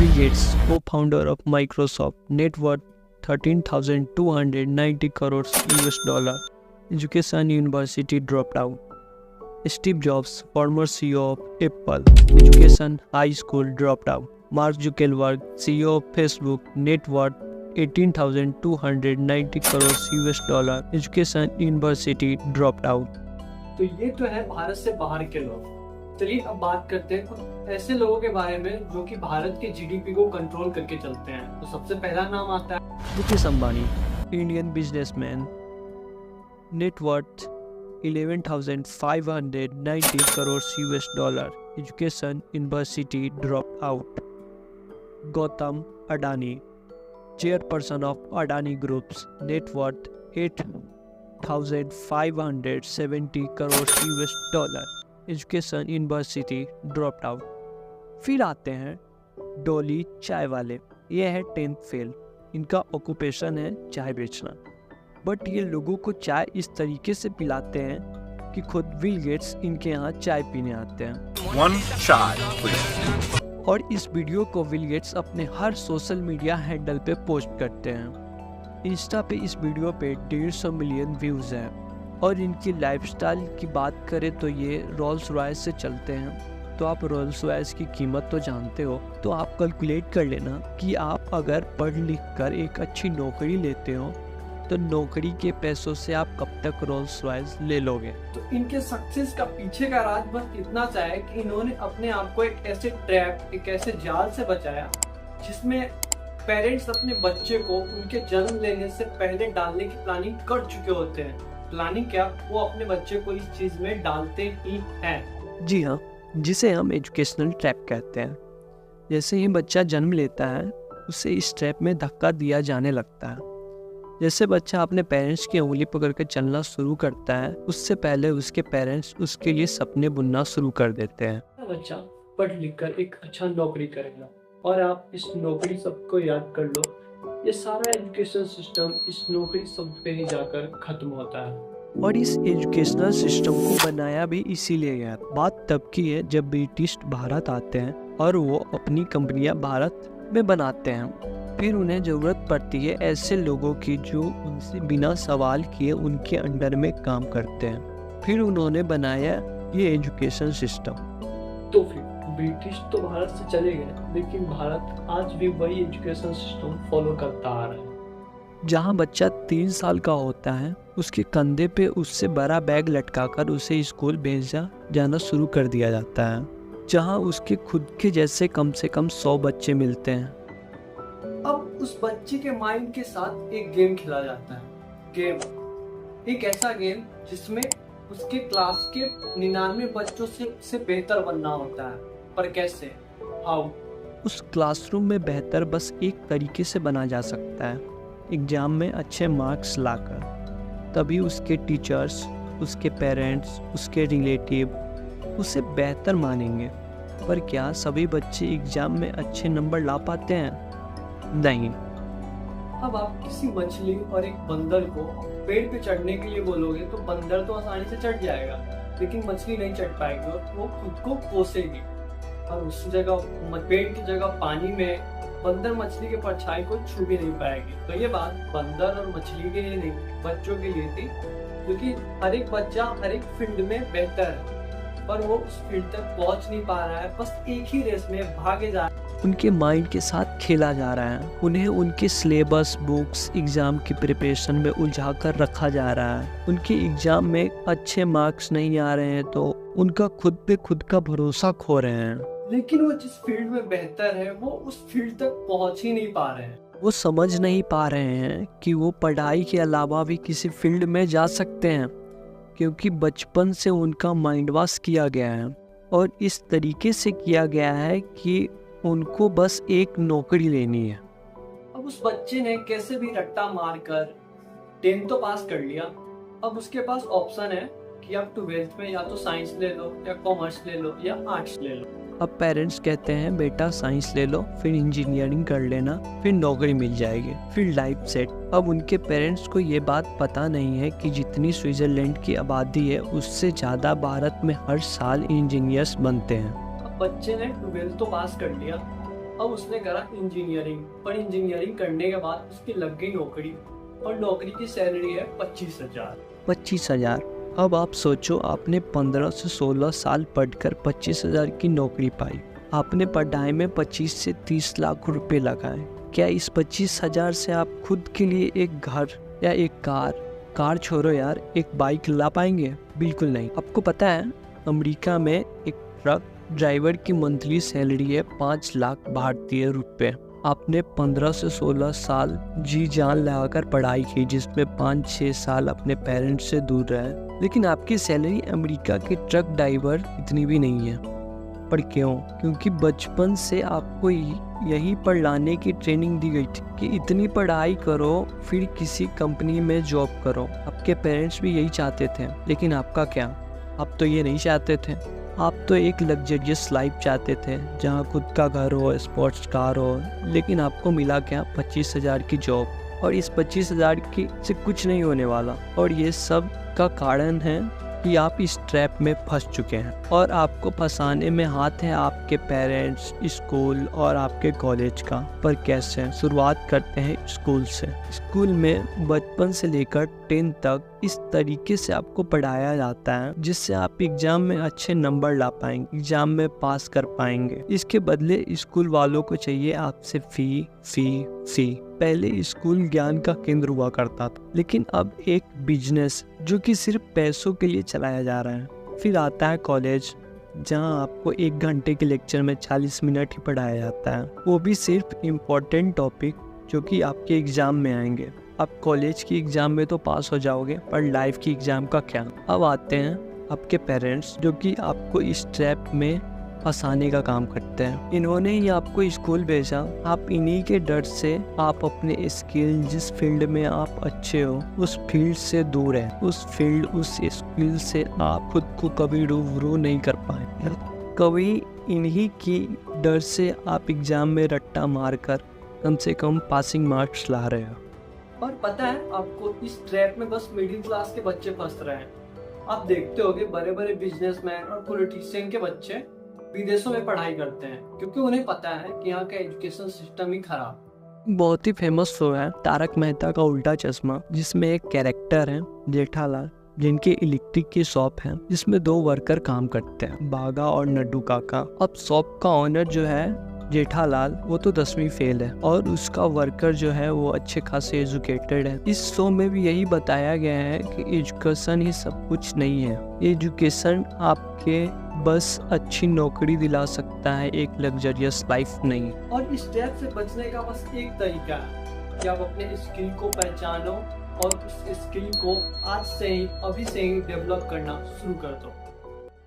Bill Gates, co-founder of Microsoft, net worth 13,290 crores US dollar. Education university dropped out. Steve Jobs, former CEO of Apple, education high school dropped out. Mark Zuckerberg, CEO of Facebook, net worth 18,290 crores US dollar, education university dropped out. तो ये तो है भारत से बाहर के लोग। चलिए अब बात करते हैं कुछ ऐसे लोगों के बारे में जो कि भारत के जीडीपी को कंट्रोल करके चलते हैं। तो सबसे पहला नाम आता है Mukesh Ambani, Indian businessman, net worth 11,590 crores US dollar, education university dropped out. Gautam Adani, chairperson of Adani Groups, net worth 8,570 crores US dollar, education university dropped out. फिर आते हैं डोली चाय वाले। ये है 10th फेल। इनका ऑक्यूपेशन है चाय बेचना, बट ये लोगों को चाय इस तरीके से पिलाते हैं कि खुद बिल गेट्स इनके यहाँ चाय पीने आते हैं। One shot, please. और इस वीडियो को बिल गेट्स अपने हर सोशल मीडिया हैंडल पे पोस्ट करते हैं। इंस्टा पे इस वीडियो पे 150 मिलियन व्यूज़ हैं। और इनकी लाइफस्टाइल की बात करें तो ये रोल्स रॉयस से चलते हैं। तो आप रोल्स रॉयस की कीमत तो जानते हो, तो आप कैलकुलेट कर लेना कि आप अगर पढ़ लिख कर एक अच्छी नौकरी लेते हो तो नौकरी के पैसों से आप कब तक रोल्स रॉयस ले लोगे। तो इनके सक्सेस का पीछे का राज बस इतना सा है कि इन्होंने अपने आप को एक ऐसे ट्रैप, एक ऐसे जाल से बचाया जिसमें पेरेंट्स अपने बच्चे को उनके जन्म लेने से पहले डालने की प्लानिंग कर चुके होते हैं। प्लानिंग क्या, वो अपने बच्चे को इस चीज में डालते ही हैं। जी हाँ, जिसे हम एजुकेशनल ट्रैप कहते हैं। जैसे ही बच्चा जन्म लेता है उसे इस ट्रैप में धक्का दिया जाने लगता है। जैसे बच्चा अपने पेरेंट्स की उंगली पकड़ कर चलना शुरू करता है, उससे पहले उसके पेरेंट्स उसके लिए सपने बुनना शुरू कर देते हैं। बच्चा पढ़ लिख कर एक अच्छा नौकरी करेगा और आप इस नौकरी सबको याद कर लो। ये सारा एजुकेशन सिस्टम इस नौकरी सब पे ही जाकर खत्म होता है। और इस एजुकेशनल सिस्टम को बनाया भी इसीलिए गया। बात तब की है जब ब्रिटिश भारत आते हैं और वो अपनी कंपनियां भारत में बनाते हैं। फिर उन्हें ज़रूरत पड़ती है ऐसे लोगों की जो उनसे बिना सवाल किए उनके अंडर में काम करते हैं। फिर उन्होंने बनाया ये एजुकेशन सिस्टम। तो फिर ब्रिटिश तो भारत से चले गए, लेकिन भारत आज भी वही एजुकेशन सिस्टम फॉलो करता आ रहा है। जहाँ बच्चा 3 साल का होता है उसके कंधे पे उससे बड़ा बैग लटकाकर उसे स्कूल भेजा जाना शुरू कर दिया जाता है, जहाँ उसके खुद के जैसे कम से कम 100 बच्चे मिलते हैं। अब उस बच्चे के माइंड के साथ एक गेम खेला जाता है। गेम एक ऐसा गेम जिसमें उसके क्लास के 99 बच्चों से बेहतर बनना होता है। पर कैसे, हाउ? उस क्लासरूम में बेहतर बस एक तरीके से बना जा सकता है, एग्जाम में अच्छे मार्क्स लाकर। तभी उसके टीचर्स, उसके पेरेंट्स, उसके रिलेटिव उसे बेहतर मानेंगे। पर क्या सभी बच्चे एग्जाम में अच्छे नंबर ला पाते हैं? नहीं। अब आप किसी मछली और एक बंदर को पेड़ पे चढ़ने के लिए बोलोगे तो बंदर तो आसानी से चढ़ जाएगा, लेकिन मछली नहीं चढ़ पाएगी और वो खुद को कोसेगी। और उस जगह पेड़ की जगह पानी में बंदर मछली के परछाई को छू भी नहीं पाएगी। तो ये बात बंदर और मछली के लिए नहीं, बच्चों के लिए थी, क्योंकि हर एक बच्चा हर एक फील्ड में बेहतर है, पर वो उस फील्ड तक पहुंच नहीं पा रहा है, बस एक ही रेस में भागे जा रहा है। उनके माइंड के साथ खेला जा रहा है। उन्हें उनके सिलेबस, बुक्स, एग्जाम की प्रिपरेशन में उलझा कर रखा जा रहा है। उनके एग्जाम में अच्छे मार्क्स नहीं आ रहे हैं तो उनका खुद पे खुद का भरोसा खो रहे हैं। लेकिन वो जिस फील्ड में बेहतर है वो उस फील्ड तक पहुंच ही नहीं पा रहे हैं। वो समझ नहीं पा रहे हैं कि वो पढ़ाई के अलावा भी किसी फील्ड में जा सकते हैं, क्योंकि बचपन से उनका माइंड वॉश किया गया है और इस तरीके से किया गया है कि उनको बस एक नौकरी लेनी है। अब उस बच्चे ने कैसे भी रट्टा मारकर 10th तो पास कर लिया। अब उसके पास ऑप्शन है कि आप 12th में या तो साइंस ले लो या कॉमर्स ले लो या आर्ट्स ले लो। अब पेरेंट्स कहते हैं बेटा साइंस ले लो, फिर इंजीनियरिंग कर लेना, फिर नौकरी मिल जाएगी, फिर लाइफ सेट। अब उनके पेरेंट्स को ये बात पता नहीं है कि जितनी स्विट्जरलैंड की आबादी है उससे ज़्यादा भारत में हर साल इंजीनियर्स बनते हैं। अब बच्चे ने 12th तो पास कर लिया, अब उसने करा इंजीनियरिंग, पर इंजीनियरिंग करने के बाद उसकी लग गई नौकरी, और नौकरी की सैलरी है 25,000। 25,000। अब आप सोचो, आपने 15 से 16 साल पढ़कर 25,000 की नौकरी पाई। आपने पढ़ाई में 25 से 30 लाख रुपए लगाए। क्या इस 25,000 से आप खुद के लिए एक घर या एक कार छोड़ो यार, एक बाइक ला पाएंगे? बिल्कुल नहीं। आपको पता है अमेरिका में एक ट्रक ड्राइवर की मंथली सैलरी है 5 लाख भारतीय रुपए। आपने 15 से 16 साल जी जान लगाकर पढ़ाई की, जिसमें 5-6 साल अपने पेरेंट्स से दूर रहे, लेकिन आपकी सैलरी अमेरिका के ट्रक ड्राइवर इतनी भी नहीं है। पर क्यों? क्योंकि बचपन से आपको यही पर लाने की ट्रेनिंग दी गई थी कि इतनी पढ़ाई करो फिर किसी कंपनी में जॉब करो। आपके पेरेंट्स भी यही चाहते थे, लेकिन आपका क्या? आप तो ये नहीं चाहते थे। आप तो एक लग्जरियस लाइफ चाहते थे जहाँ खुद का घर हो, स्पोर्ट्स कार हो, लेकिन आपको मिला क्या? 25,000 की जॉब। और इस 25,000 की से कुछ नहीं होने वाला। और ये सब का कारण है कि आप इस ट्रैप में फंस चुके हैं, और आपको फंसाने में हाथ है आपके पेरेंट्स, स्कूल और आपके कॉलेज का। पर कैसे? शुरुआत करते हैं स्कूल से। स्कूल में बचपन से लेकर 10 तक इस तरीके से आपको पढ़ाया जाता है जिससे आप एग्जाम में अच्छे नंबर ला पाएंगे, एग्जाम में पास कर पाएंगे। इसके बदले स्कूल वालों को चाहिए आपसे फी। पहले स्कूल ज्ञान का केंद्र हुआ करता था, लेकिन अब एक बिजनेस जो कि सिर्फ पैसों के लिए चलाया जा रहा है। फिर आता है कॉलेज, जहां आपको 1 घंटे के लेक्चर में 40 मिनट ही पढ़ाया जाता है, वो भी सिर्फ इम्पोर्टेंट टॉपिक जो कि आपके एग्जाम में आएंगे। आप कॉलेज की एग्जाम में तो पास हो जाओगे, पर लाइफ की एग्जाम का क्या? अब आते हैं आपके पेरेंट्स, जो कि आपको इस ट्रैप में फंसाने का काम करते हैं। इन्होंने ही आपको स्कूल भेजा। आप इन्हीं के डर से आप अपने स्किल, जिस फील्ड में आप अच्छे हो, उस फील्ड से दूर है। उस स्किल से आप खुद को कभी रूबरू नहीं कर पाए। कभी इन्हीं की डर से आप एग्जाम में रट्टा मारकर कम से कम पासिंग मार्क्स ला रहे हो। और पता है आपको, इस ट्रैप में बस मिडिल क्लास के बच्चे फंस रहे हैं। आप देखते होंगे बड़े बड़े बिजनेसमैन और पॉलिटिशियन के बच्चे विदेशों में पढ़ाई करते हैं, क्योंकि उन्हें पता है कि यहाँ का एजुकेशन सिस्टम ही खराब। बहुत ही फेमस शो है तारक मेहता का उल्टा चश्मा, जिसमें एक कैरेक्टर है जेठालाल, जिनकी इलेक्ट्रिक की शॉप है, जिसमें 2 वर्कर काम करते हैं, बागा और नड्डू काका। अब शॉप का ओनर जो है जेठालाल, वो तो 10वीं फेल है, और उसका वर्कर जो है वो अच्छे खासे एजुकेटेड है। इस शो में भी यही बताया गया है कि एजुकेशन ही सब कुछ नहीं है। एजुकेशन आपके बस अच्छी नौकरी दिला सकता है, एक लग्जरियस लाइफ नहीं। और इस ट्रैप से बचने का बस एक तरीका है कि आप अपने स्किल को पहचानो और उस स्किल को आज से ही, अभी से ही डेवलप करना शुरू कर दो।